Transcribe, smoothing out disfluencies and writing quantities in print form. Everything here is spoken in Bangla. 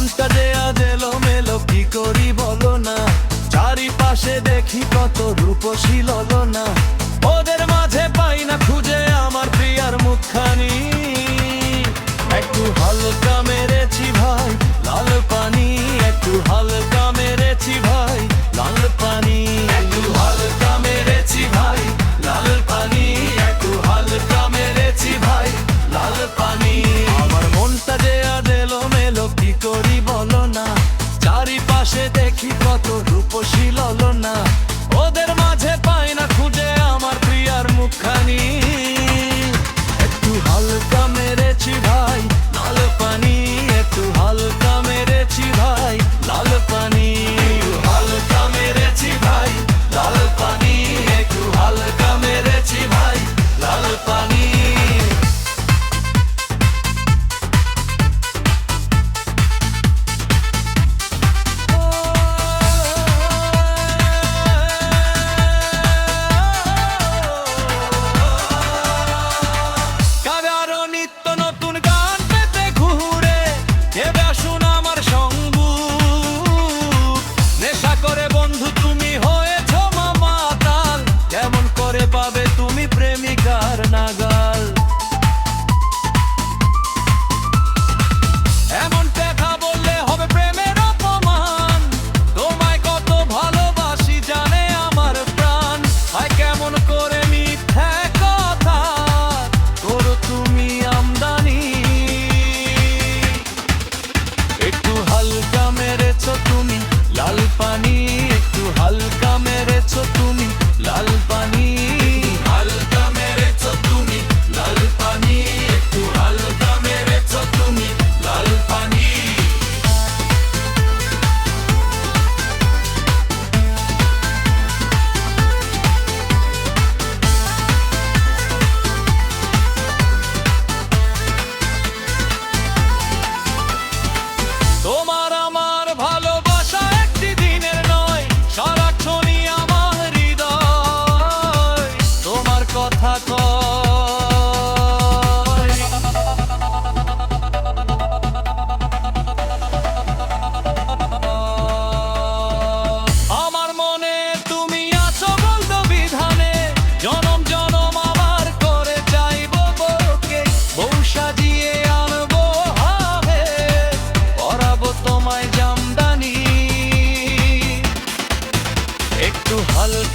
মনটা যে আজ এলোমেলো, কি করি বলো না। চারিপাশে দেখি কত রূপসী ললনা, ওদের মাঝে পাই না খুঁজে আমার প্রিয়ার মুখখানি। একটু হালকা মেরেছি ভাই লাল পানি, একটু হালকা মেরেছি ভাই লাল পানি, একটু হালকা মেরেছি ভাই লাল পানি, একটু হালকা মেরেছি ভাই লাল পানি। আমার মনটা যে আজ এলোমেলো, কি করি বলো না। চারিপাশে দেখি কত রূপসী ললনা, ওদের মাঝে পাই না খুঁজে আমার প্রিয়ার মুখখানি। একটু হালকা মেরেছি ভাই লাল পানি, একটু হালকা মেরেছি ভাই লাল পানি, হালকা মেরেছি ভাই লাল পানি, একটু হালকা মেরেছি ভাই লাল পানি। প্রেমিকার নাগাল এমন কথা বললে হবে প্রেমের অপমান। তোমায় কত ভালোবাসি জানে আমার প্রাণ, হয় কেমন করে মিথ্যা কথা করো তুমি আমদানি। একটু হালকা মেরেছো তুমি লাল পানি, একটু হালকা মেরেছো তুমি লাল পানি, তোমার আমার ভালোবাসা একটি দিনের নয়, সারাক্ষণই আমার হৃদয় তোমার কথা কয়। আমার মনে তুমি আছো বলতো বিধানে, জনম জনম আবার করে চাইবো বউকে, বউ সাজিয়ে আনবো হাবে, পরাবো তোমায় জামদানি। একটু হালকা